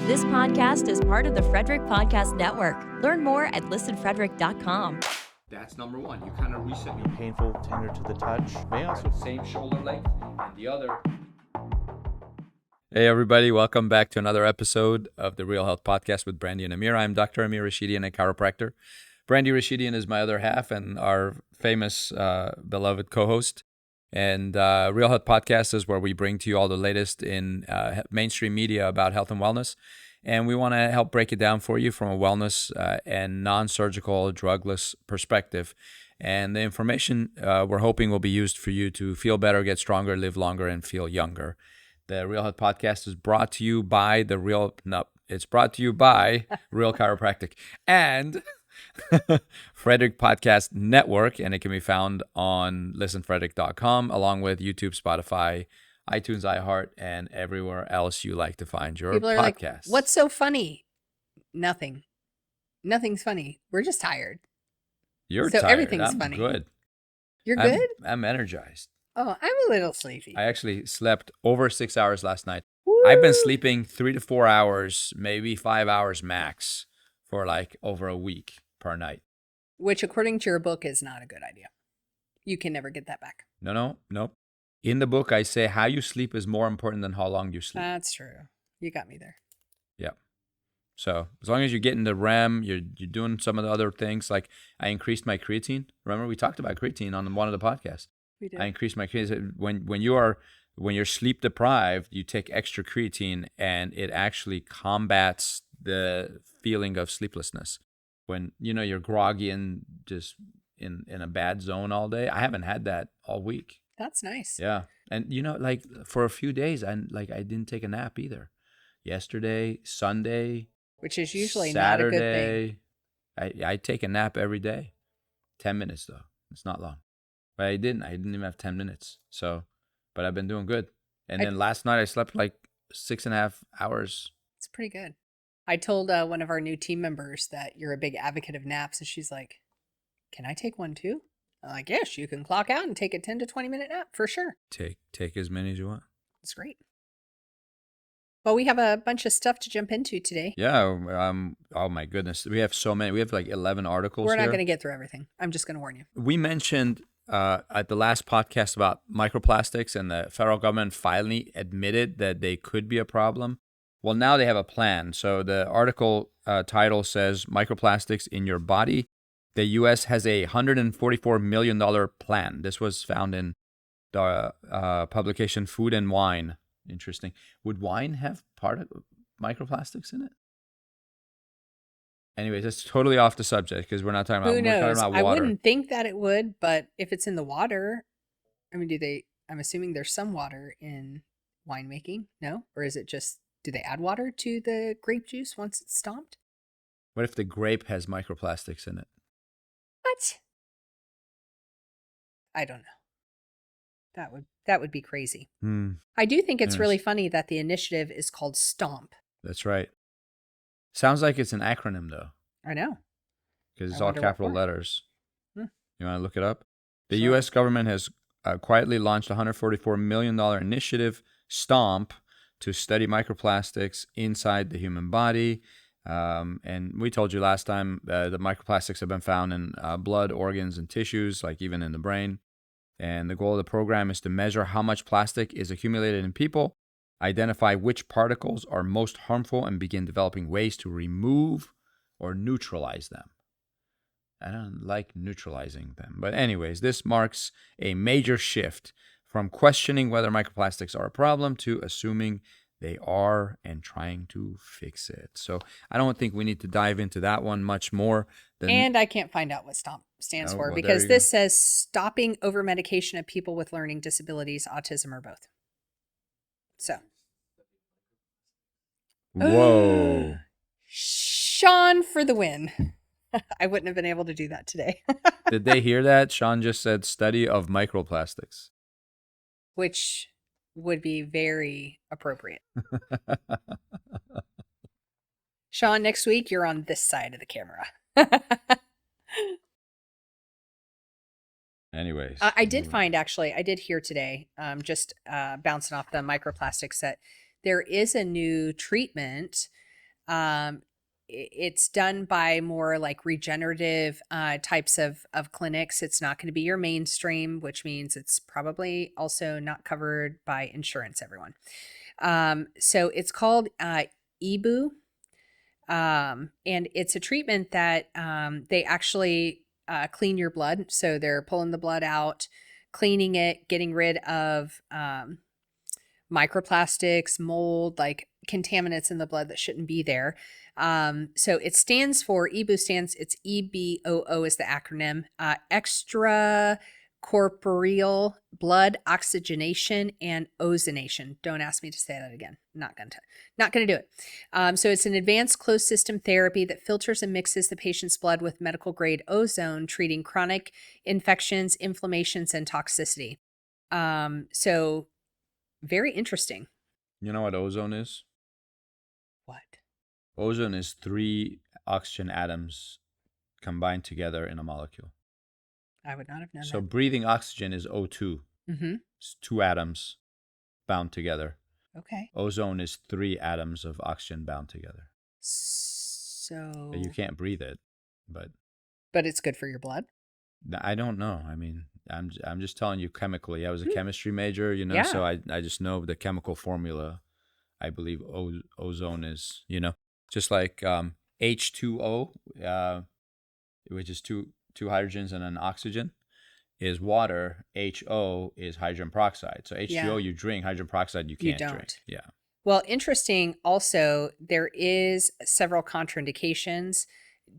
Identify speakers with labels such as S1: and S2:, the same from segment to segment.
S1: This podcast is part of the Frederick Podcast Network. Learn more at listenfrederick.com.
S2: That's number one. You kind of reset your
S3: Painful, tender to the touch. May also
S2: same shoulder length and the other.
S4: Hey everybody, welcome back to another episode of the Real Health Podcast with Brandy and Amir. I'm Dr. Amir Rashidian, a chiropractor. Brandy Rashidian is my other half and our famous, beloved co-host. And Real Health Podcast is where we bring to you all the latest in mainstream media about health and wellness. And we want to help break it down for you from a wellness and non-surgical, drugless perspective. And the information we're hoping will be used for you to feel better, get stronger, live longer, and feel younger. The Real Health Podcast is brought to you by it's brought to you by Real Chiropractic and Frederick Podcast Network, and it can be found on listenfrederick.com along with YouTube, Spotify, iTunes, iHeart, and everywhere else you like to find your
S5: People are
S4: podcast.
S5: like, what's so funny? Nothing. Nothing's funny. We're just tired.
S4: You're
S5: so
S4: tired.
S5: Everything's
S4: I'm
S5: funny.
S4: Good.
S5: You're good?
S4: I'm energized.
S5: Oh, I'm a little sleepy.
S4: I actually slept over 6 hours last night.
S5: Woo!
S4: I've been sleeping 3 to 4 hours, maybe 5 hours max for like over a week per night.
S5: Which, according to your book, is not a good idea. You can never get that back.
S4: No. In the book, I say how you sleep is more important than how long you sleep.
S5: That's true. You got me there.
S4: Yeah. So as long as you get into REM, you're doing some of the other things. Like I increased my creatine. Remember we talked about creatine on one of the podcasts.
S5: We did.
S4: I increased my creatine. When you're sleep deprived, you take extra creatine, and it actually combats the feeling of sleeplessness. When you're groggy and just in a bad zone all day. I haven't had that all week.
S5: That's nice.
S4: Yeah. And like for a few days I didn't take a nap either. Yesterday, Sunday,
S5: which is usually
S4: Saturday,
S5: not a good thing.
S4: I take a nap every day. 10 minutes though. It's not long. But I didn't even have 10 minutes. So, but I've been doing good. And then last night I slept like 6.5 hours.
S5: It's pretty good. I told one of our new team members that you're a big advocate of naps, and she's like, can I take one too? I'm like, yes, you can clock out and take a 10 to 20 minute nap for sure.
S4: Take as many as you want.
S5: It's great. Well, we have a bunch of stuff to jump into today.
S4: Yeah. Oh my goodness. We have so many. We have like 11 articles.
S5: We're not going to get through everything. I'm just going to warn you.
S4: We mentioned at the last podcast about microplastics, and the federal government finally admitted that they could be a problem. Well, now they have a plan. So the article title says microplastics in your body. The U.S. has a $144 million plan. This was found in the publication Food and Wine. Interesting. Would wine have part of microplastics in it? Anyways, it's totally off the subject because we're not talking about.
S5: Who knows?
S4: We're talking about water.
S5: I wouldn't think that it would, but if it's in the water, I mean, I'm assuming there's some water in winemaking. No, or is it just? Do they add water to the grape juice once it's stomped?
S4: What if the grape has microplastics in it?
S5: What? I don't know. That would be crazy. I do think it's really funny that the initiative is called STOMP.
S4: That's right. Sounds like it's an acronym though.
S5: I know.
S4: Because it's all capital letters. You want to look it up? The
S5: Sure.
S4: U.S. government has quietly launched a $144 million initiative, STOMP, to study microplastics inside the human body. And we told you last time the microplastics have been found in blood, organs, and tissues, like even in the brain. And the goal of the program is to measure how much plastic is accumulated in people, identify which particles are most harmful, and begin developing ways to remove or neutralize them. I don't like neutralizing them. But anyways, this marks a major shift from questioning whether microplastics are a problem to assuming they are and trying to fix it. So I don't think we need to dive into that one much more.
S5: And I can't find out what STOMP stands for because this says stopping over medication of people with learning disabilities, autism, or both. So.
S4: Whoa.
S5: Sean for the win. I wouldn't have been able to do that today.
S4: Did they hear that? Sean just said study of microplastics.
S5: Which would be very appropriate. Sean, next week you're on this side of the camera.
S4: Anyways.
S5: I did hear today, just bouncing off the microplastics, that there is a new treatment It's done by more like regenerative types of clinics. It's not going to be your mainstream, which means it's probably also not covered by insurance, everyone. So it's called EBU. And it's a treatment that they actually clean your blood. So they're pulling the blood out, cleaning it, getting rid of microplastics, mold, like contaminants in the blood that shouldn't be there. So it stands for EBO it's EBOO is the acronym, extra corporeal blood oxygenation and ozonation. Don't ask me to say that again. Not gonna do it. So it's an advanced closed system therapy that filters and mixes the patient's blood with medical grade ozone, treating chronic infections, inflammations, and toxicity. So very interesting.
S4: You know what ozone is?
S5: What?
S4: Ozone is 3 oxygen atoms combined together in a molecule.
S5: I would not have known
S4: So
S5: that.
S4: breathing oxygen is O2.
S5: Mm-hmm.
S4: It's 2 atoms bound together.
S5: Okay.
S4: Ozone is 3 atoms of oxygen bound together.
S5: So
S4: You can't breathe it, but
S5: it's good for your blood.
S4: I don't know. I mean, I'm just telling you chemically. I was a chemistry major, you know,
S5: Yeah.
S4: so I just know the chemical formula. I believe ozone is, you know, just like H2O, which is two hydrogens and an oxygen, is water. HO is hydrogen peroxide. So H2O
S5: Yeah.
S4: you drink, hydrogen peroxide you can't drink.
S5: don't.
S4: Yeah.
S5: Well, interesting. Also, there is several contraindications.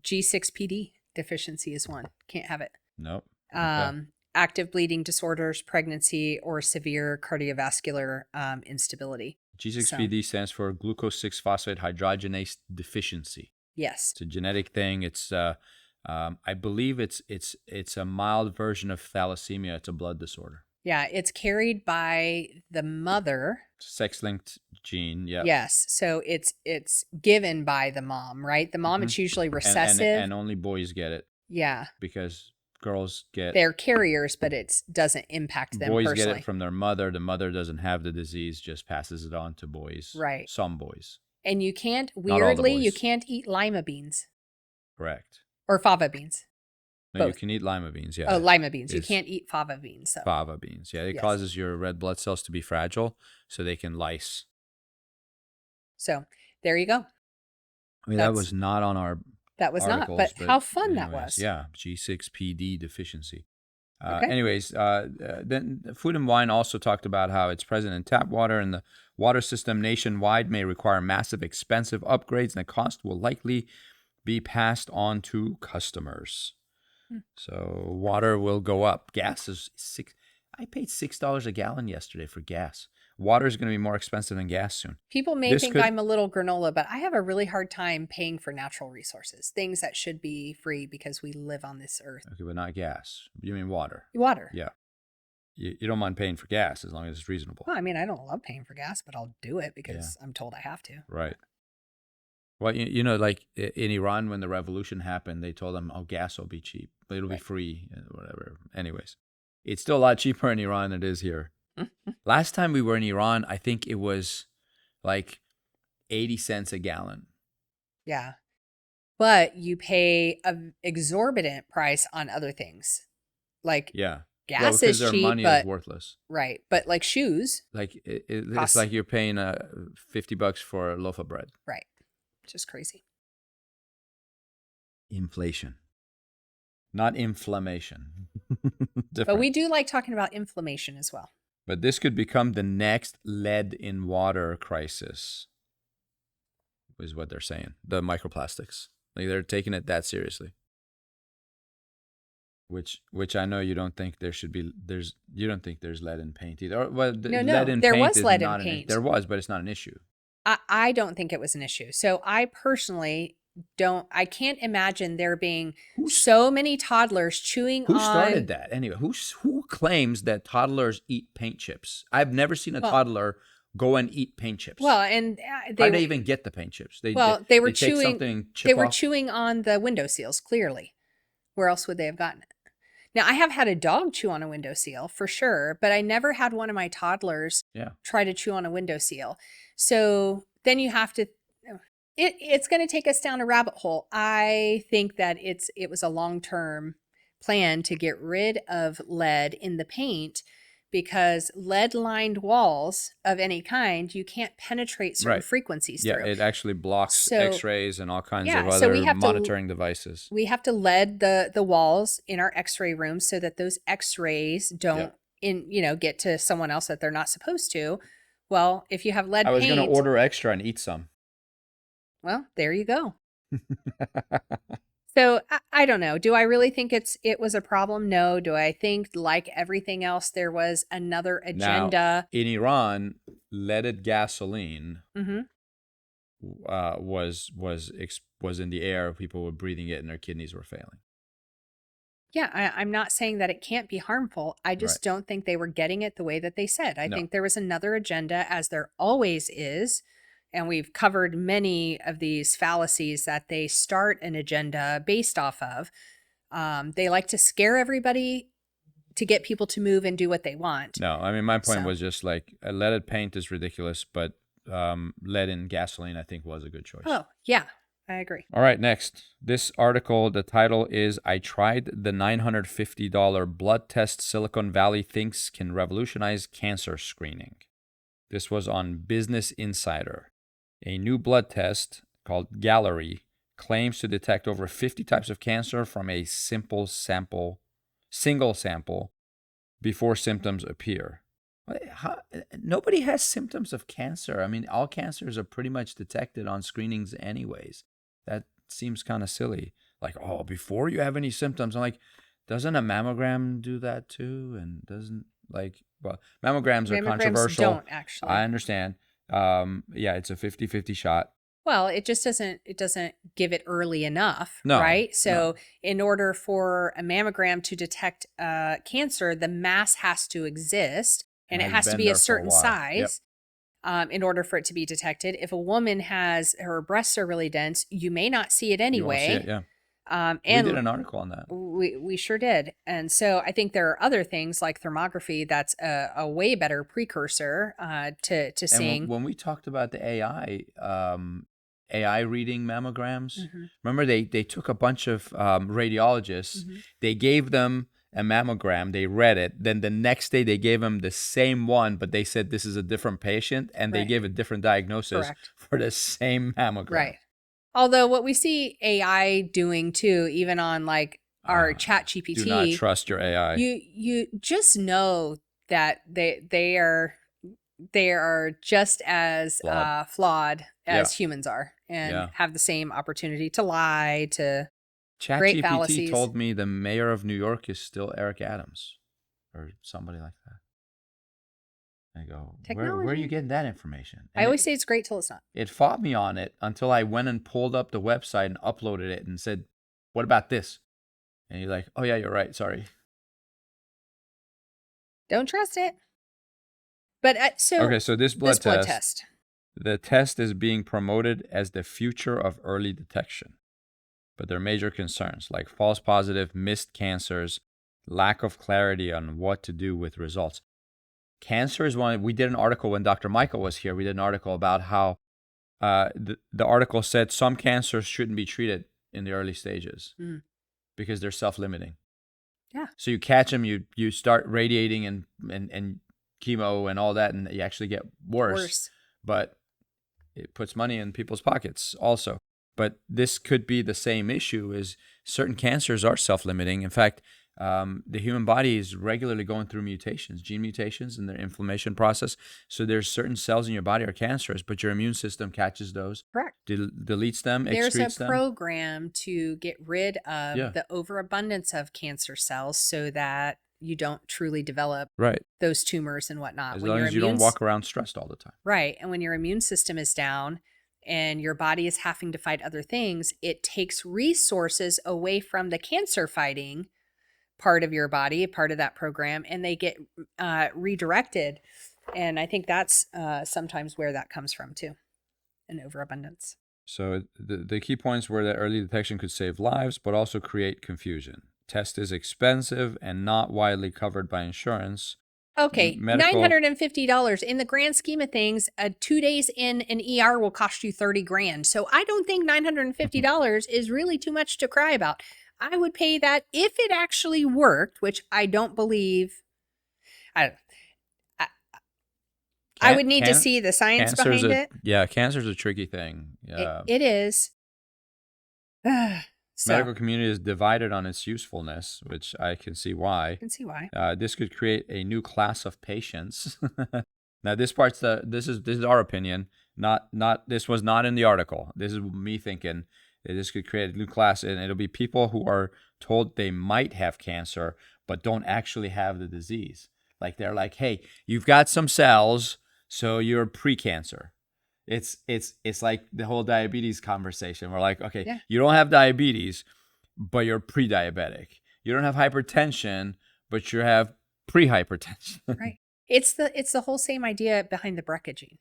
S5: G6PD deficiency is one. Can't have it.
S4: Nope. Okay.
S5: Active bleeding disorders, pregnancy, or severe cardiovascular instability.
S4: G6PD stands for glucose 6-phosphate hydrogenase deficiency.
S5: Yes.
S4: It's a genetic thing. It's I believe it's a mild version of thalassemia. It's a blood disorder.
S5: Yeah, it's carried by the mother.
S4: Sex-linked gene. Yeah.
S5: Yes. So it's given by the mom, right? The mom, it's usually recessive.
S4: And only boys get it.
S5: Yeah.
S4: Because girls get.
S5: They're carriers, but it doesn't impact them
S4: boys
S5: personally.
S4: get it from their mother. The mother doesn't have the disease, just passes it on to boys.
S5: Right.
S4: Some boys.
S5: And you can't,
S4: Not all the
S5: weirdly, you
S4: boys.
S5: can't eat lima beans
S4: Correct.
S5: or fava beans.
S4: No, you
S5: Both.
S4: can eat lima beans. Yeah.
S5: Oh, lima beans. You
S4: It's
S5: can't eat fava beans. So.
S4: fava beans. Yeah, it
S5: Yes.
S4: causes your red blood cells to be fragile, so they can lyse.
S5: So there you go.
S4: I mean, that
S5: That's-
S4: was not on our
S5: That was
S4: articles,
S5: not, but how fun that
S4: anyways,
S5: was.
S4: Yeah, G6PD deficiency.
S5: Okay.
S4: Anyways, then Food and Wine also talked about how it's present in tap water, and the water system nationwide may require massive, expensive upgrades, and the cost will likely be passed on to customers. So water will go up. Gas is I paid $6 a gallon yesterday for gas. Water is going to be more expensive than gas soon.
S5: People may
S4: This
S5: think
S4: could-
S5: I'm a little granola, but I have a really hard time paying for natural resources, things that should be free because we live on this earth.
S4: Okay, but not gas. You mean water?
S5: Water.
S4: Yeah. You don't mind paying for gas as long as it's reasonable.
S5: Well, I mean, I don't love paying for gas, but I'll do it because I'm told I have to.
S4: Right. Well, you know, like in Iran, when the revolution happened, they told them, oh, gas will be cheap, but it'll be
S5: Right.
S4: free, whatever. Anyways, it's still a lot cheaper in Iran than it is here. Last time we were in Iran, I think it was like 80 cents a gallon.
S5: Yeah. But you pay an exorbitant price on other things. Like
S4: Yeah.
S5: gas
S4: because
S5: is
S4: their
S5: cheap,
S4: money
S5: but
S4: is worthless.
S5: right. But like shoes,
S4: Like it's
S5: Costs-
S4: like you're paying $50 for a loaf of bread.
S5: right. Just crazy.
S4: Inflation, not inflammation.
S5: But
S4: Different.
S5: we do like talking about inflammation as well.
S4: But this could become the next lead in water crisis, is what they're saying. The microplastics. Like they're taking it that seriously. Which I know you don't think there should be. You don't think there's lead in paint either. Or, well,
S5: No,
S4: lead in
S5: there
S4: paint
S5: was
S4: is
S5: lead in
S4: not
S5: paint.
S4: There was, but it's not an issue.
S5: I don't think it was an issue. So I personally I can't imagine there being so many toddlers chewing
S4: Who
S5: on.
S4: started that anyway? Who claims that toddlers eat paint chips? I've never seen a toddler go and eat paint chips.
S5: Well, and
S4: how do they even get the paint chips? They
S5: were
S4: take
S5: chewing.
S4: something, chip
S5: They were
S4: off.
S5: chewing on the window seals. Clearly, where else would they have gotten it? Now I have had a dog chew on a window seal for sure, but I never had one of my toddlers
S4: Yeah.
S5: try to chew on a window seal. So then you have to. It's going to take us down a rabbit hole. I think that it was a long-term plan to get rid of lead in the paint, because lead-lined walls of any kind, you can't penetrate certain
S4: Right.
S5: frequencies
S4: Yeah,
S5: through.
S4: it actually blocks
S5: So-
S4: X-rays and all kinds
S5: Yeah,
S4: of
S5: so we
S4: other
S5: have to-
S4: monitoring devices.
S5: We have to lead the walls in our X-ray rooms so that those X-rays don't get to someone else that they're not supposed to. Well, if you have lead
S4: I was
S5: paint,
S4: going to order extra and eat some.
S5: well, there you go. So I don't know. Do I really think it was a problem? No. Do I think, like everything else, there was another agenda?
S4: Now, in Iran, leaded gasoline
S5: Mm-hmm.
S4: was in the air. People were breathing it, and their kidneys were failing.
S5: Yeah, I'm not saying that it can't be harmful. I just don't think they were getting it the way that they said. I think there was another agenda, as there always is. And we've covered many of these fallacies that they start an agenda based off of. They like to scare everybody to get people to move and do what they want.
S4: No, I mean, my point was just like leaded paint is ridiculous, but lead in gasoline, I think, was a good choice.
S5: Oh, yeah, I agree.
S4: All right, next. This article, the title is, I tried the $950 blood test Silicon Valley thinks can revolutionize cancer screening. This was on Business Insider. A new blood test called Gallery claims to detect over 50 types of cancer from a single sample before symptoms appear. Nobody has symptoms of cancer. I mean, all cancers are pretty much detected on screenings anyways. That seems kind of silly. Like, oh, before you have any symptoms. I'm like, doesn't a mammogram do that too? And mammograms are controversial.
S5: Don't actually.
S4: I understand. It's a 50-50 shot.
S5: Well, it just doesn't give it early enough,
S4: No,
S5: right? So
S4: no.
S5: in order for a mammogram to detect cancer, the mass has to exist, and it has to
S4: been
S5: be
S4: there
S5: a
S4: for a
S5: certain
S4: while.
S5: size in order for it to be detected. If a woman her breasts are really dense, you may not see it anyway.
S4: You won't see it, yeah.
S5: And
S4: we did an article on that.
S5: We sure did. And so I think there are other things like thermography that's a way better precursor to seeing.
S4: And when we talked about the AI reading mammograms,
S5: Mm-hmm.
S4: remember they took a bunch of radiologists,
S5: Mm-hmm.
S4: they gave them a mammogram, they read it, then the next day they gave them the same one, but they said this is a different patient, and they gave a different diagnosis for the same mammogram.
S5: Right. Although what we see AI doing too, even on like our chat GPT.
S4: Do not trust your AI.
S5: You just know that they are just as flawed as humans are, and have the same opportunity to lie, to create fallacies.
S4: ChatGPT told me the mayor of New York is still Eric Adams or somebody like that. I go, where are you getting that information? And
S5: I always say it's great till it's not.
S4: It fought me on it until I went and pulled up the website and uploaded it and said, what about this? And you're like, oh yeah, you're right. Sorry.
S5: Don't trust it. But so
S4: this blood test. The test is being promoted as the future of early detection. But there are major concerns like false positive, missed cancers, lack of clarity on what to do with results. Cancer is one. We did an article when Dr. Michael was here. We did an article about how the article said some cancers shouldn't be treated in the early stages because they're self-limiting.
S5: Yeah.
S4: So you catch them, you start radiating and chemo and all that, and you actually get worse. But it puts money in people's pockets also. But this could be the same issue: is certain cancers are self-limiting. In fact, the human body is regularly going through mutations, gene mutations in the inflammation process. So there's certain cells in your body are cancerous, but your immune system catches those,
S5: correct,
S4: deletes them,
S5: there's
S4: excretes
S5: a
S4: them.
S5: program to get rid of the overabundance of cancer cells so that you don't truly develop those tumors and whatnot.
S4: As long as you don't walk around stressed all the time.
S5: Right. And when your immune system is down and your body is having to fight other things, it takes resources away from the cancer fighting part of your body, part of that program, and they get redirected. And I think that's sometimes where that comes from too, an overabundance.
S4: So the key points were that early detection could save lives, but also create confusion. Test is expensive and not widely covered by insurance.
S5: Okay,
S4: medical.
S5: $950 in the grand scheme of things. 2 days in an ER will cost you 30 grand. So I don't think $950 is really too much to cry about. I would pay that if it actually worked, which I don't believe. I would need to see the science behind it.
S4: Yeah, cancer's a tricky thing.
S5: It is. So,
S4: medical community is divided on its usefulness, which I can see why.
S5: I can see why.
S4: This could create a new class of patients. Now, this is our opinion. This was not in the article. This is me thinking that this could create a new class, and it'll be people who are told they might have cancer but don't actually have the disease. Like they're like, hey, you've got some cells, so you're pre-cancer. It's like the whole diabetes conversation. We're like, okay,
S5: Yeah.
S4: You don't have diabetes, but you're pre-diabetic. You don't have hypertension, but you have pre-hypertension.
S5: Right. It's the whole same idea behind the BRCA gene,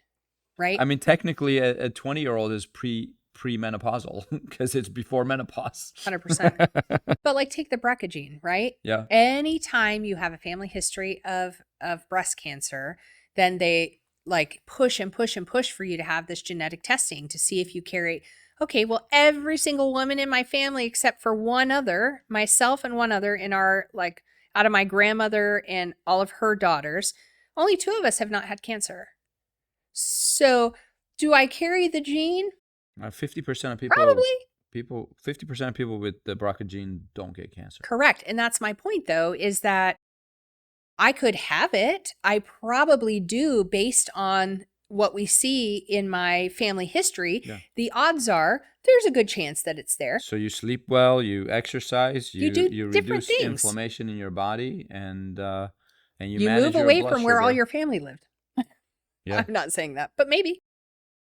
S5: right?
S4: I mean, technically, a 20-year-old is premenopausal because it's before menopause.
S5: 100%. But like take the BRCA gene, right?
S4: Yeah.
S5: Anytime you have a family history of breast cancer, then they like push and push and push for you to have this genetic testing to see if you carry. Okay, well, every single woman in my family except for one other, myself and one other in our, like, out of my grandmother and all of her daughters, only 2 of us have not had cancer. So do I carry the gene?
S4: 50% of people.
S5: Probably.
S4: 50% of people with the BRCA gene don't get cancer.
S5: Correct. And that's my point, though, is that I could have it. I probably do based on what we see in my family history.
S4: Yeah.
S5: The odds are there's a good chance that it's there.
S4: So you sleep well, you exercise, you
S5: do different
S4: reduce
S5: things.
S4: inflammation in your body, and you
S5: You
S4: manage
S5: move
S4: your
S5: away
S4: blood
S5: from where all
S4: sugar.
S5: your family lived.
S4: Yeah.
S5: I'm not saying that, but maybe.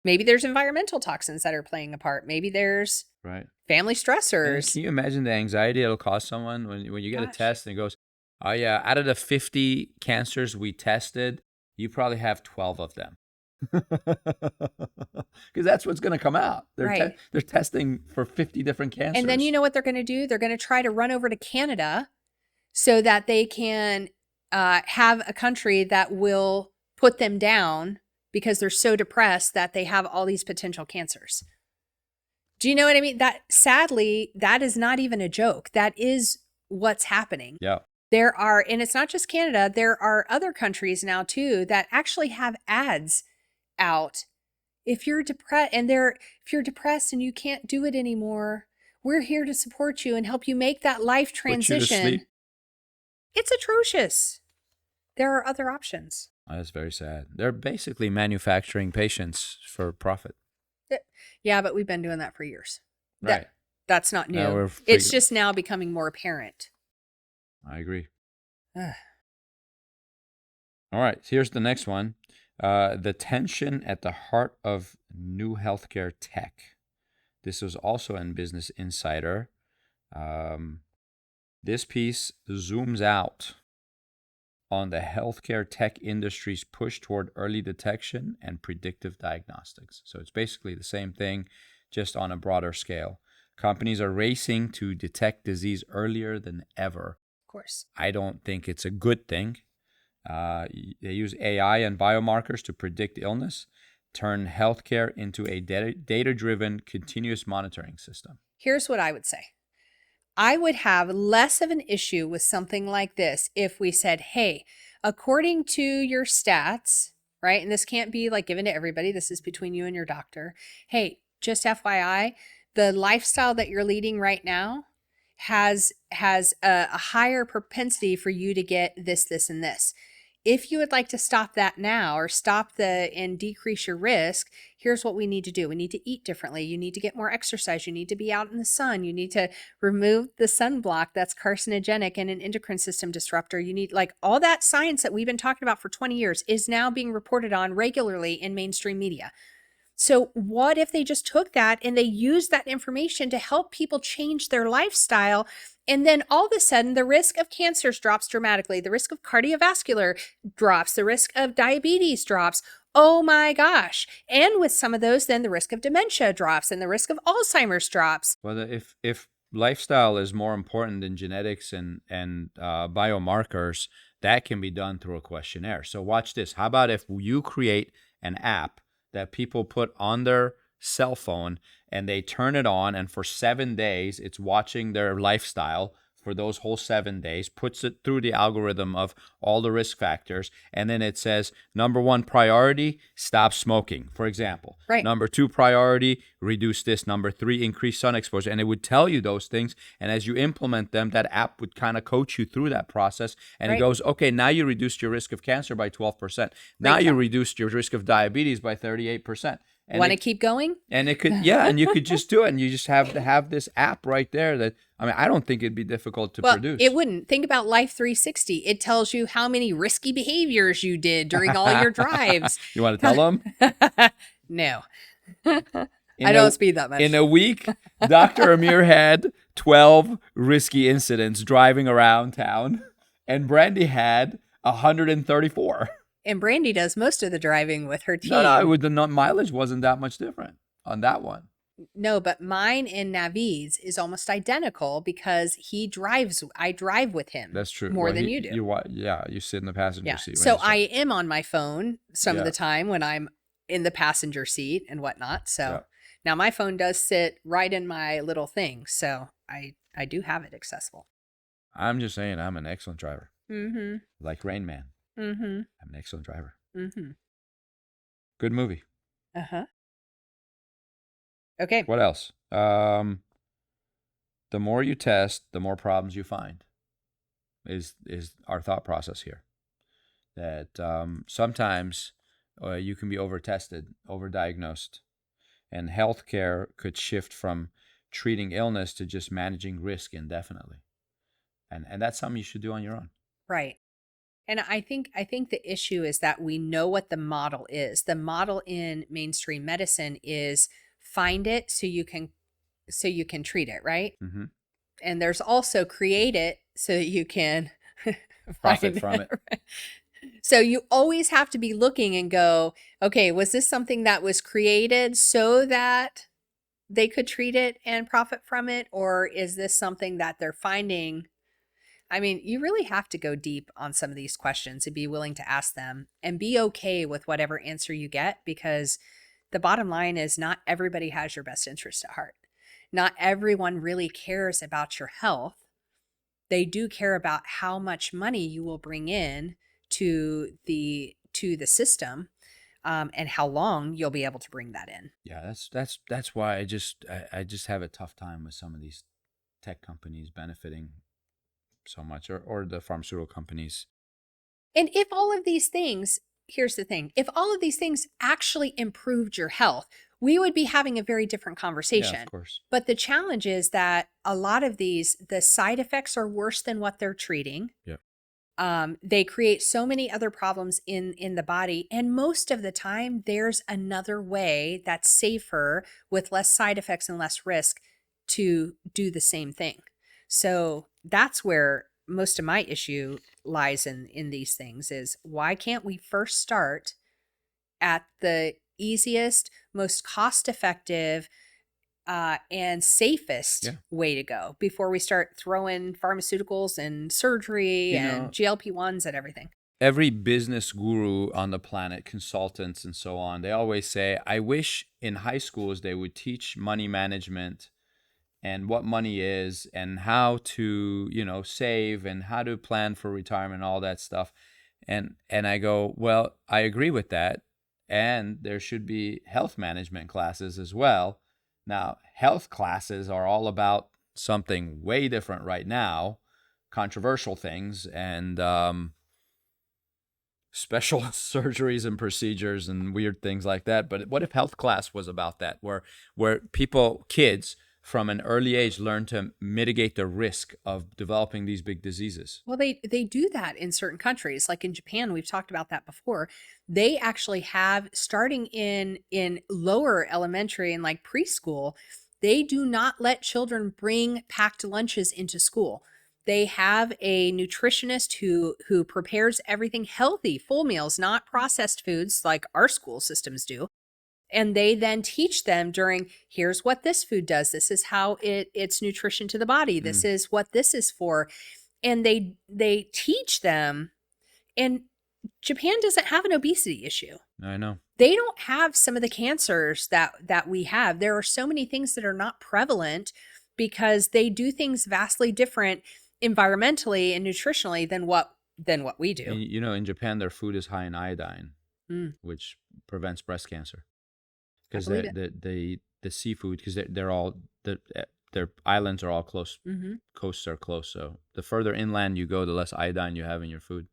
S5: Maybe there's environmental toxins that are playing a part. Maybe there's
S4: Right.
S5: family
S4: And
S5: stressors.
S4: can you imagine the anxiety it'll cause someone when you get a
S5: Gosh.
S4: test and it goes, oh yeah, out of the 50 cancers we tested, you probably have 12 of them. Because that's what's going to come out. They're testing for 50 different cancers.
S5: And then you know what they're going to do? They're going to try to run over to Canada so that they can have a country that will put them down because they're so depressed that they have all these potential cancers. Do you know what I mean? That sadly, that is not even a joke. That is what's happening.
S4: Yeah.
S5: There are, and it's not just Canada, there are other countries now too that actually have ads out. If you're depressed and you can't do it anymore, we're here to support you and help you make that life
S4: Put you to
S5: transition.
S4: sleep.
S5: It's atrocious. There are other options.
S4: That's very sad. They're basically manufacturing patients for profit.
S5: Yeah, but we've been doing that for years.
S4: Right.
S5: That's not new.
S4: Now we're
S5: It's just now becoming more apparent.
S4: I agree.
S5: Ugh.
S4: All right, here's the next one. The tension at the heart of new healthcare tech. This was also in Business Insider. This piece zooms out on the healthcare tech industry's push toward early detection and predictive diagnostics. So it's basically the same thing, just on a broader scale. Companies are racing to detect disease earlier than ever.
S5: Of course.
S4: I don't think it's a good thing. They use AI and biomarkers to predict illness, turn healthcare into a data-driven continuous monitoring system.
S5: Here's what I would say. I would have less of an issue with something like this if we said, hey, according to your stats, right? And this can't be like given to everybody. This is between you and your doctor. Hey, just FYI, the lifestyle that you're leading right now has a higher propensity for you to get this, and this. If you would like to stop that now or and decrease your risk, here's what we need to do. We need to eat differently. You need to get more exercise. You need to be out in the sun. You need to remove the sunblock that's carcinogenic and an endocrine system disruptor. You need, like, all that science that we've been talking about for 20 years is now being reported on regularly in mainstream media. So what if they just took that and they used that information to help people change their lifestyle? And then all of a sudden, the risk of cancers drops dramatically. The risk of cardiovascular drops. The risk of diabetes drops. Oh my gosh. And with some of those, then the risk of dementia drops and the risk of Alzheimer's drops.
S4: Well, if lifestyle is more important than genetics and biomarkers, that can be done through a questionnaire. So watch this. How about if you create an app that people put on their cell phone and they turn it on, and for 7 days, it's watching their lifestyle for those whole 7 days, puts it through the algorithm of all the risk factors, and then it says, number 1 priority, stop smoking, for example.
S5: Right.
S4: Number 2 priority, reduce this. Number 3, increase sun exposure. And it would tell you those things. And as you implement them, that app would kind of coach you through that process. And
S5: Right.
S4: it goes, okay, now you reduced your risk of cancer by 12%. Now
S5: Great
S4: you
S5: job.
S4: reduced your risk of diabetes by 38%. And
S5: Want to keep going?
S4: and it could, yeah, and you could just do it, and you just have to have this app right there that, I mean, I don't think it'd be difficult to produce.
S5: It wouldn't. Think about Life 360. It tells you how many risky behaviors you did during all your drives.
S4: You want to tell them?
S5: No. I don't speed that much.
S4: In a week, Dr. Amir had 12 risky incidents driving around town, and Brandy had 134.
S5: And Brandy does most of the driving with her team.
S4: The mileage wasn't that much different on that one.
S5: No, but mine and Navid's is almost identical because he drives. I drive with him.
S4: That's true.
S5: More than you do.
S4: You sit in the passenger seat.
S5: So I am on my phone some of the time when I'm in the passenger seat and whatnot. So now my phone does sit right in my little thing. So I do have it accessible.
S4: I'm just saying I'm an excellent driver.
S5: Mm-hmm.
S4: Like Rain Man.
S5: Mm-hmm.
S4: I'm an excellent driver.
S5: Mm-hmm.
S4: Good movie.
S5: Uh-huh. Okay.
S4: What else? The more you test, the more problems you find. Is our thought process here? That sometimes you can be over-tested, over-diagnosed, and healthcare could shift from treating illness to just managing risk indefinitely, and that's something you should do on your own.
S5: Right. And I think the issue is that we know what the model is. The model in mainstream medicine is find it so you can treat it, right?
S4: Mm-hmm.
S5: And there's also create it so that you can
S4: Profit from it.
S5: Right? So you always have to be looking and go, okay, was this something that was created so that they could treat it and profit from it? Or is this something that they're finding? I mean, you really have to go deep on some of these questions and be willing to ask them and be okay with whatever answer you get, because the bottom line is not everybody has your best interest at heart. Not everyone really cares about your health. They do care about how much money you will bring in to the system, and how long you'll be able to bring that in.
S4: Yeah, that's why I just have a tough time with some of these tech companies benefiting so much, or the pharmaceutical companies.
S5: And if all of these things, here's the thing, if all of these things actually improved your health, we would be having a very different conversation.
S4: Yeah, of course.
S5: But the challenge is that a lot of these, the side effects are worse than what they're treating.
S4: Yeah.
S5: They create so many other problems in the body. And most of the time, there's another way that's safer with less side effects and less risk to do the same thing. So that's where most of my issue lies in these things is, why can't we first start at the easiest, most cost-effective, and safest way to go before we start throwing pharmaceuticals and surgery and GLP-1s and everything?
S4: Every business guru on the planet, consultants and so on, they always say, I wish in high schools they would teach money management and what money is and how to, save and how to plan for retirement, all that stuff. And I go, well, I agree with that. And there should be health management classes as well. Now, health classes are all about something way different right now, controversial things and special surgeries and procedures and weird things like that. But what if health class was about that, where kids from an early age learn to mitigate the risk of developing these big diseases?
S5: Well, they do that in certain countries. Like in Japan, we've talked about that before. They actually have, starting in lower elementary and like preschool, they do not let children bring packed lunches into school. They have a nutritionist who prepares everything healthy, full meals, not processed foods like our school systems do. And they then teach them during, here's what this food does. This is how it's nutrition to the body. This is what this is for. And they teach them. And Japan doesn't have an obesity issue.
S4: I know.
S5: They don't have some of the cancers that we have. There are so many things that are not prevalent because they do things vastly different environmentally and nutritionally than what we do.
S4: And, in Japan, their food is high in iodine, which prevents breast cancer. Because the seafood, because they're all their islands are all close, coasts are close. So the further inland you go, the less iodine you have in your food.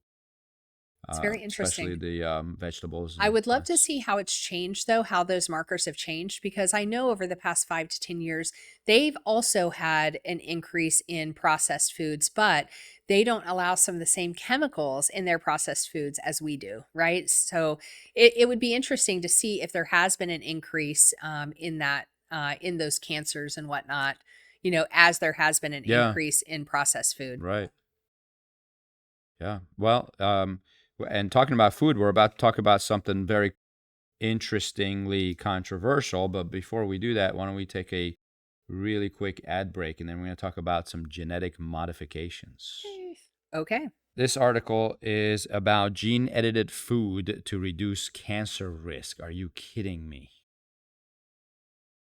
S5: It's very interesting.
S4: Especially the vegetables.
S5: I would love to see how it's changed, though, how those markers have changed, because I know over the past 5 to 10 years, they've also had an increase in processed foods, but they don't allow some of the same chemicals in their processed foods as we do, right? So it would be interesting to see if there has been an increase in that, in those cancers and whatnot, as there has been an increase in processed food.
S4: Right. Yeah. Well, and talking about food, we're about to talk about something very interestingly controversial. But before we do that, why don't we take a really quick ad break, and then we're going to talk about some genetic modifications.
S5: Okay.
S4: This article is about gene-edited food to reduce cancer risk. Are you kidding me?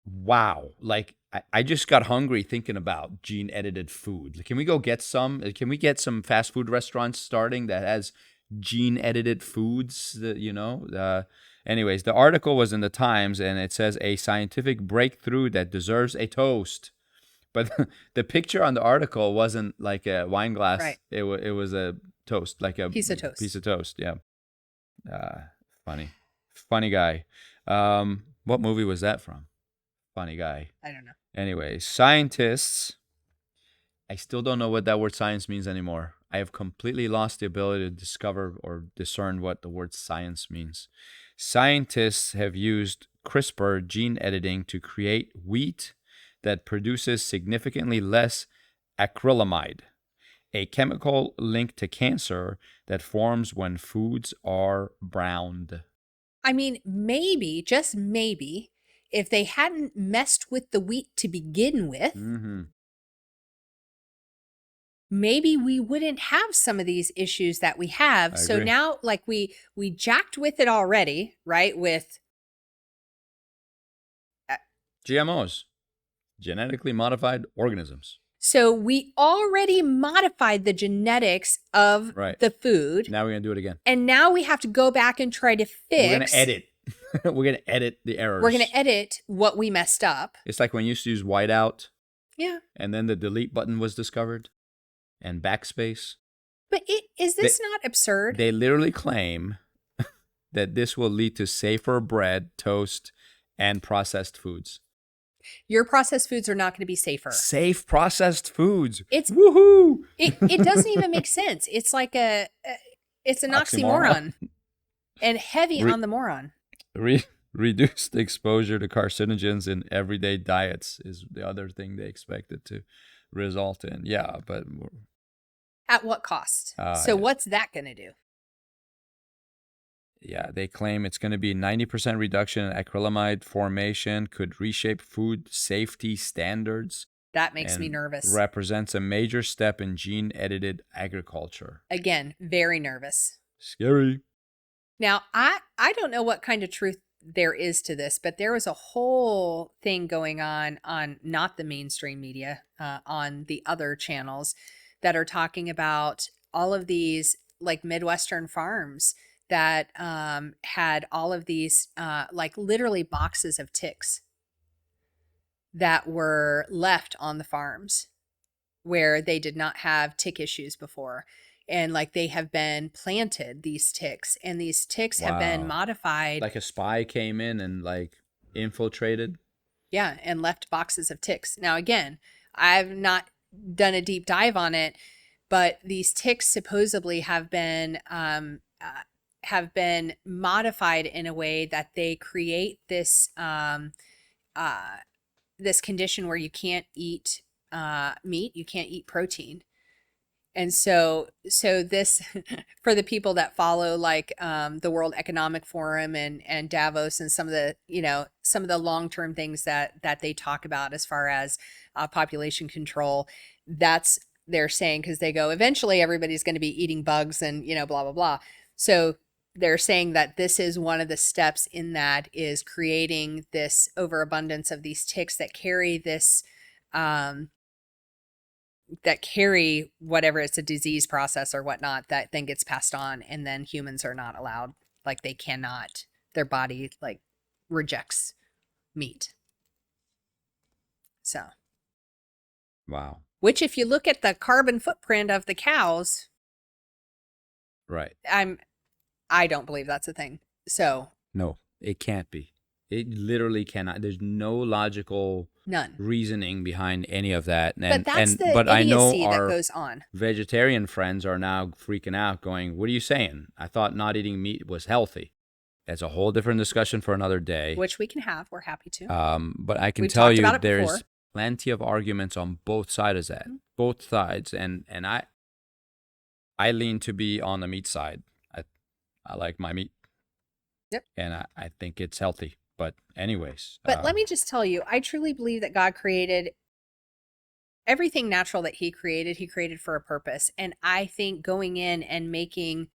S4: Wow. Like, I just got hungry thinking about gene-edited food. Can we go get some? Can we get some fast food restaurants starting that has gene-edited foods? Anyways, the article was in the Times, and it says a scientific breakthrough that deserves a toast. But the picture on the article wasn't like a wine glass.
S5: Right.
S4: It was a toast, like a
S5: piece of toast.
S4: Piece of toast, yeah. Funny guy. What movie was that from? Funny guy.
S5: I don't know.
S4: Anyway, scientists. I still don't know what that word science means anymore. I have completely lost the ability to discover or discern what the word science means. Scientists have used CRISPR gene editing to create wheat that produces significantly less acrylamide, a chemical linked to cancer that forms when foods are browned.
S5: I mean, maybe, just maybe, if they hadn't messed with the wheat to begin with, maybe we wouldn't have some of these issues that we have.
S4: I
S5: So
S4: agree.
S5: now, like, we jacked with it already, right? With
S4: GMOs, genetically modified organisms.
S5: so we already modified the genetics of
S4: Right.
S5: the food,
S4: Now we're going to do it again.
S5: and now we have to go back and try to fix.
S4: We're going to edit. We're going to edit the errors.
S5: We're going to edit what we messed up.
S4: It's like when you used to use whiteout,
S5: Yeah.
S4: and then the delete button was discovered, and backspace.
S5: But is this not absurd?
S4: They literally claim that this will lead to safer bread, toast, and processed foods.
S5: Your processed foods are not going to be safer.
S4: Safe processed foods.
S5: It's
S4: woohoo.
S5: It doesn't even make sense. It's like it's an oxymoron and heavy on the moron.
S4: Reduced exposure to carcinogens in everyday diets is the other thing they expect it to result in. Yeah, but
S5: At what cost? So what's that going to do?
S4: yeah, they claim it's going to be 90% reduction in acrylamide formation, could reshape food safety standards.
S5: That makes me
S4: and
S5: nervous.
S4: Represents a major step in gene-edited agriculture.
S5: Again, very nervous.
S4: Scary.
S5: Now, I don't know what kind of truth there is to this, but there was a whole thing going on not the mainstream media, on the other channels that are talking about all of these like Midwestern farms that had all of these like literally boxes of ticks that were left on the farms where they did not have tick issues before. And like they have been planted, these ticks, and these ticks have been
S4: Wow.
S5: modified.
S4: Like a spy came in and like infiltrated.
S5: Yeah, and left boxes of ticks. Now, again, I've not done a deep dive on it, but these ticks supposedly have been modified in a way that they create this this condition where you can't eat meat, you can't eat protein. And so this, for the people that follow like the World Economic Forum and Davos and some of the, some of the long-term things that they talk about as far as population control, that's they're saying, because they go, eventually everybody's going to be eating bugs and, blah, blah, blah. So they're saying that this is one of the steps in that, is creating this overabundance of these ticks that carry this, that carry whatever, it's a disease process or whatnot, that then gets passed on, and then humans are not allowed, like they cannot, their body like rejects meat. So.
S4: Wow.
S5: Which, if you look at the carbon footprint of the cows,
S4: Right.
S5: I don't believe that's a thing. So.
S4: No, it can't be. It literally cannot. There's no logical
S5: None
S4: reasoning behind any of that.
S5: But that's the
S4: but I know
S5: idiocy that
S4: our
S5: goes on.
S4: vegetarian friends are now freaking out, going, "What are you saying? I thought not eating meat was healthy." That's a whole different discussion for another day.
S5: Which we can have. We're happy to.
S4: But I can
S5: We've
S4: tell
S5: talked
S4: you
S5: about it
S4: there's
S5: before.
S4: plenty of arguments on both sides of that. Both sides, and I lean to be on the meat side. I like my meat.
S5: Yep.
S4: And I think it's healthy. But anyways.
S5: But let me just tell you, I truly believe that God created everything natural that he created for a purpose. And I think going in and making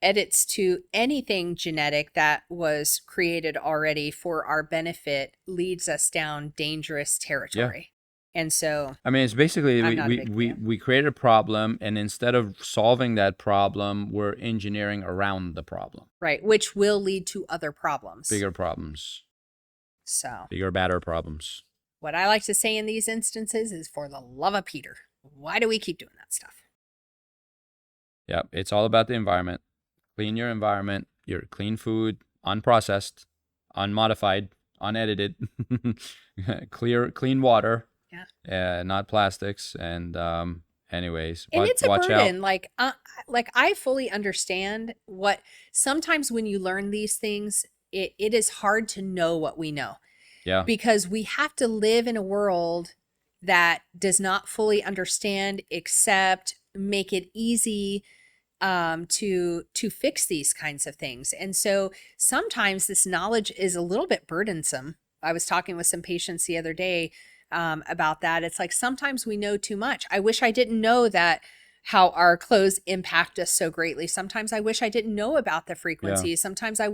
S5: edits to anything genetic that was created already for our benefit leads us down dangerous territory. And so,
S4: I mean, it's basically
S5: I'm not a big fan.
S4: we created a problem, and instead of solving that problem, we're engineering around the problem.
S5: right, which will lead to other problems.
S4: Bigger problems.
S5: So,
S4: Bigger, badder problems.
S5: what I like to say in these instances is, for the love of Peter, why do we keep doing that stuff?
S4: Yep. It's all about the environment. Clean your environment, your clean food, unprocessed, unmodified, unedited, clean water. Yeah. Not plastics. And anyways,
S5: And it's a
S4: watch
S5: burden.
S4: out.
S5: Like I fully understand what, sometimes when you learn these things, it is hard to know what we know.
S4: Yeah.
S5: Because we have to live in a world that does not fully understand, accept, make it easy to fix these kinds of things. And so sometimes this knowledge is a little bit burdensome. I was talking with some patients the other day about that. It's like, sometimes we know too much. I wish I didn't know that, how our clothes impact us so greatly. Sometimes I wish I didn't know about the frequencies.
S4: Yeah.
S5: Sometimes I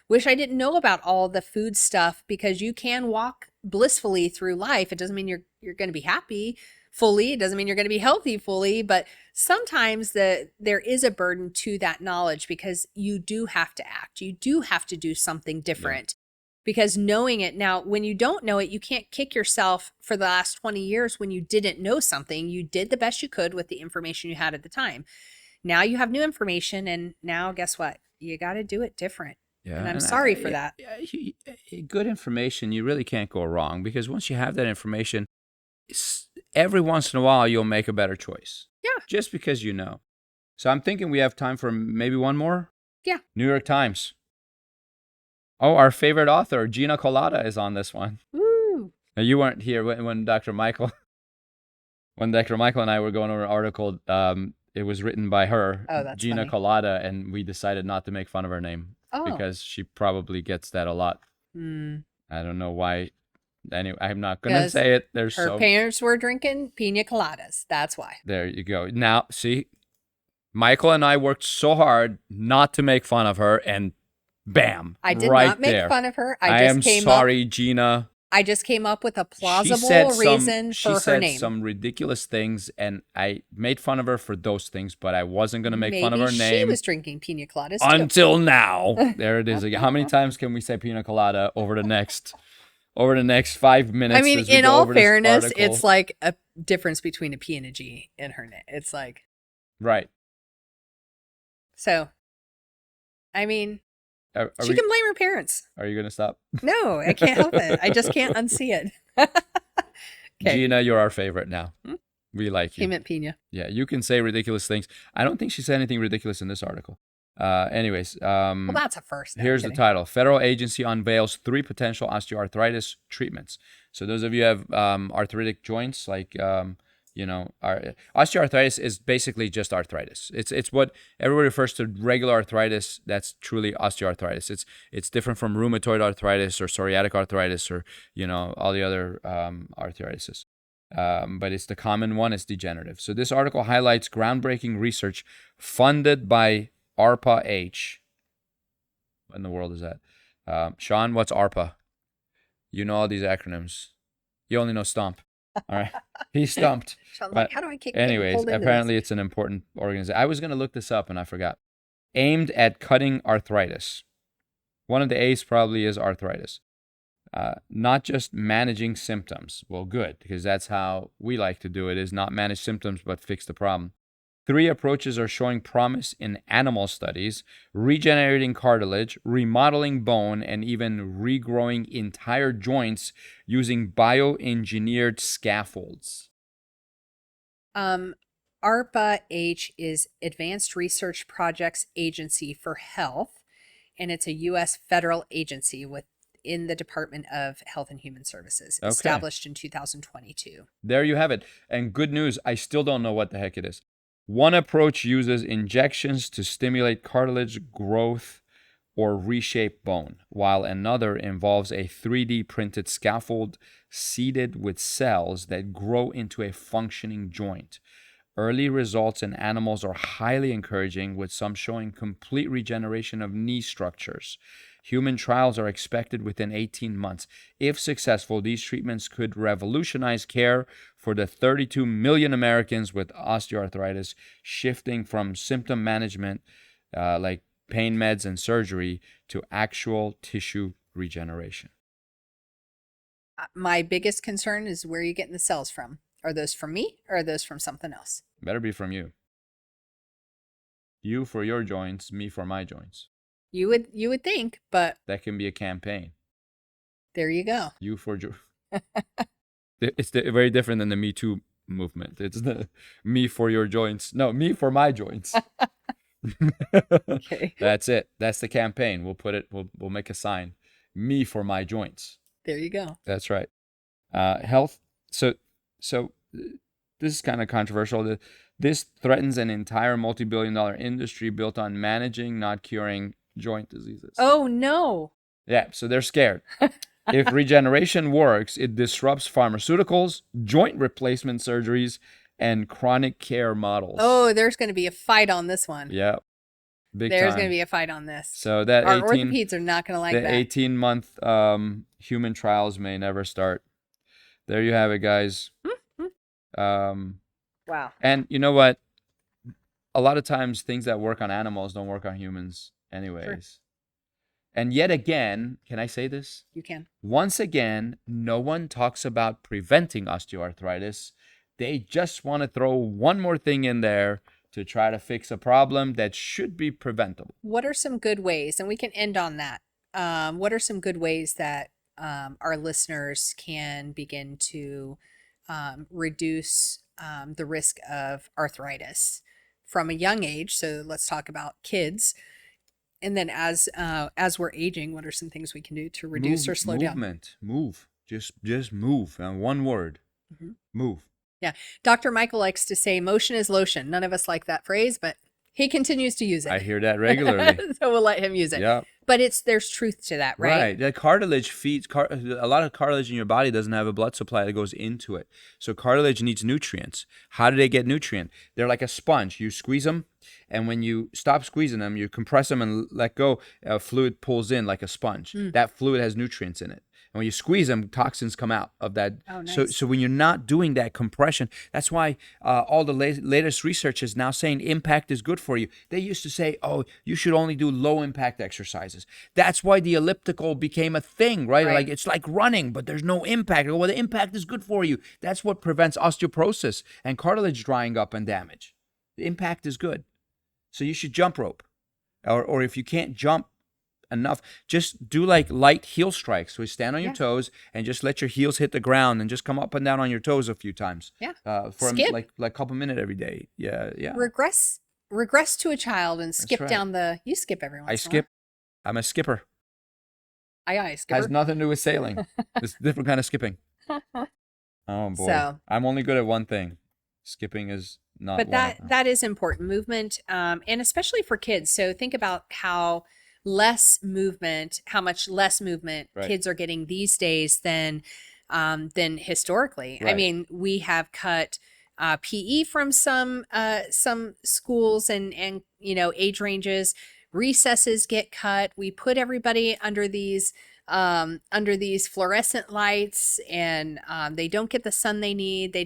S5: wish I didn't know about all the food stuff, because you can walk blissfully through life. It doesn't mean you're going to be happy fully. It doesn't mean you're going to be healthy fully, but sometimes there is a burden to that knowledge, because you do have to act. You do have to do something different. Yeah. Because knowing it now, when you don't know it, you can't kick yourself for the last 20 years when you didn't know something. You did the best you could with the information you had at the time. Now you have new information, and now guess what? You got to do it different. Yeah, and I'm sorry for that.
S4: Good information, you really can't go wrong, because once you have that information, every once in a while you'll make a better choice.
S5: Yeah.
S4: Just because you know. So I'm thinking we have time for maybe one more.
S5: Yeah.
S4: New York Times. Oh, our favorite author, Gina Colada, is on this one.
S5: Woo.
S4: Now, you weren't here when Dr. Michael and I were going over an article. It was written by her, Gina
S5: funny.
S4: Colada, and we decided not to make fun of her name because she probably gets that a lot. I don't know why. Anyway, I'm not going to say it.
S5: Her parents were drinking pina coladas. That's why.
S4: There you go. Now, see, Michael and I worked so hard not to make fun of her, and bam,
S5: I did
S4: right
S5: not make
S4: there.
S5: fun of her.
S4: I am sorry, Gina.
S5: I just came up with a plausible reason for her name.
S4: She said some ridiculous things, and I made fun of her for those things, but I wasn't going to make fun of her name.
S5: Maybe she was drinking pina coladas too.
S4: Until now. There it is again. How many times can we say pina colada over the next 5 minutes?
S5: I mean, in all fairness, it's like a difference between a P and a G in her name. It's like.
S4: Right.
S5: So, I mean, she can blame her parents.
S4: Are you going to stop?
S5: No, I can't help it. I just can't unsee it. Okay.
S4: Gina, you're our favorite now. We like you.
S5: He meant pina.
S4: Yeah, you can say ridiculous things. I don't think she said anything ridiculous in this article. Anyways.
S5: Well, that's a first.
S4: Here's the title. Federal agency unveils 3 potential osteoarthritis treatments. So those of you who have arthritic joints, like Osteoarthritis is basically just arthritis. It's what everybody refers to regular arthritis. That's truly osteoarthritis. It's different from rheumatoid arthritis or psoriatic arthritis or all the other arthritises. But it's the common one. It's degenerative. So this article highlights groundbreaking research funded by ARPA-H. What in the world is that? Sean, what's ARPA? You know all these acronyms. You only know STOMP. All right. He's stumped.
S5: Sean's like, how do I kick?
S4: Anyways, apparently it's an important organization. I was going to look this up and I forgot. Aimed at cutting arthritis. One of the A's probably is arthritis. Not just managing symptoms. Well, good, because that's how we like to do it, is not manage symptoms, but fix the problem. 3 approaches are showing promise in animal studies: regenerating cartilage, remodeling bone, and even regrowing entire joints using bioengineered scaffolds.
S5: ARPA-H is Advanced Research Projects Agency for Health, and it's a U.S. federal agency within the Department of Health and Human Services, established in 2022.
S4: There you have it. And good news, I still don't know what the heck it is. One approach uses injections to stimulate cartilage growth or reshape bone, while another involves a 3D printed scaffold seeded with cells that grow into a functioning joint. Early results in animals are highly encouraging, with some showing complete regeneration of knee structures. Human trials are expected within 18 months. If successful, these treatments could revolutionize care for the 32 million Americans with osteoarthritis, shifting from symptom management like pain meds and surgery to actual tissue regeneration.
S5: My biggest concern is where are you getting the cells from? Are those from me or are those from something else?
S4: Better be from you. You for your joints, me for my joints.
S5: You would think, but
S4: that can be a campaign.
S5: There you go.
S4: You for it's very different than the Me Too movement. It's the me for your joints. No, me for my joints.
S5: Okay.
S4: That's it. That's the campaign. We'll make a sign. Me for my joints.
S5: There you go.
S4: That's right. Health. So this is kind of controversial. This threatens an entire multi-billion-dollar industry built on managing, not curing joint diseases.
S5: Oh, no.
S4: Yeah, so they're scared. If regeneration works, it disrupts pharmaceuticals, joint replacement surgeries, and chronic care models.
S5: Oh, there's going to be a fight on this one.
S4: Yeah.
S5: There's going to be a fight on this.
S4: So that
S5: our orthopeds are not going to like that.
S4: The 18-month human trials may never start. There you have it, guys.
S5: Wow.
S4: And you know what? A lot of times things that work on animals don't work on humans anyways. Sure. And yet again, can I say this?
S5: You can.
S4: Once again, no one talks about preventing osteoarthritis. They just want to throw one more thing in there to try to fix a problem that should be preventable.
S5: What are some good ways, and we can end on that, what are some good ways that our listeners can begin to reduce the risk of arthritis from a young age? So let's talk about kids. And then as we're aging, what are some things we can do to reduce or slow down?
S4: Move. Just move. And one word. Mm-hmm. Move.
S5: Yeah. Dr. Michael likes to say motion is lotion. None of us like that phrase, but he continues to use it.
S4: I hear that regularly.
S5: So we'll let him use it.
S4: Yeah.
S5: But there's truth to that, right?
S4: Right. The cartilage feeds, a lot of cartilage in your body doesn't have a blood supply that goes into it. So cartilage needs nutrients. How do they get nutrient? They're like a sponge. You squeeze them, and when you stop squeezing them, you compress them and let go, fluid pulls in like a sponge. That fluid has nutrients in it. And when you squeeze them, toxins come out of that.
S5: Oh, nice.
S4: So when you're not doing that compression, that's why all the latest research is now saying impact is good for you. They used to say, oh, you should only do low impact exercises. That's why the elliptical became a thing, right? Like it's like running, but there's no impact. Well, the impact is good for you. That's what prevents osteoporosis and cartilage drying up and damage. The impact is good. So you should jump rope. Or if you can't jump enough, just do like light heel strikes. So you stand on your toes and just let your heels hit the ground and just come up and down on your toes a few times.
S5: Yeah.
S4: For
S5: skip.
S4: like a couple minutes every day. Yeah.
S5: Regress to a child and skip down you skip every once in a while.
S4: I skip. I'm a skipper.
S5: Aye, skipper.
S4: Has nothing to do with sailing. It's a different kind of skipping. Oh boy. So, I'm only good at one thing. Skipping is not.
S5: But
S4: one of them.
S5: that is important movement, and especially for kids. So think about how much less movement
S4: Right.
S5: kids are getting these days than historically. I
S4: Right.
S5: mean, we have cut PE from some schools and age ranges. Recesses get cut. We put everybody under these fluorescent lights, and they don't get the sun they need. They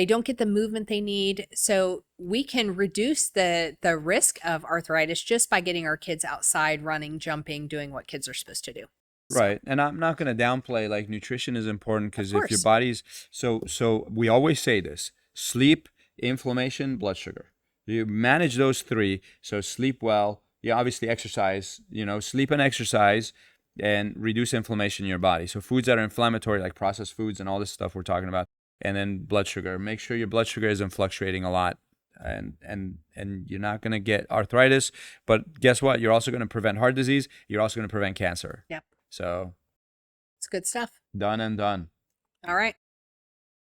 S5: don't get the movement they need. So we can reduce the risk of arthritis just by getting our kids outside, running, jumping, doing what kids are supposed to do.
S4: Right. And I'm not going to downplay, like, nutrition is important, because
S5: Of
S4: if your
S5: course.
S4: body's so we always say this: sleep, inflammation, blood sugar. You manage those three. So sleep well. You obviously exercise, sleep and exercise, and reduce inflammation in your body. So foods that are inflammatory, like processed foods and all this stuff we're talking about. And then blood sugar. Make sure your blood sugar isn't fluctuating a lot, and you're not going to get arthritis. But guess what? You're also going to prevent heart disease. You're also going to prevent cancer.
S5: Yep.
S4: So
S5: It's good stuff.
S4: done and done.
S5: All right.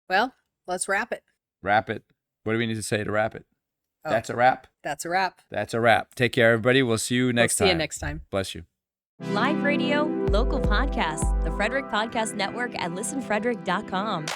S5: Well, let's wrap it.
S4: Wrap it. What do we need to say to wrap it?
S5: Oh.
S4: That's a wrap.
S5: That's a wrap.
S4: That's a wrap. Take care, everybody. We'll see you next time.
S5: See you next time.
S4: Bless you.
S1: Live radio, local podcasts, the Frederick Podcast Network at listenfrederick.com.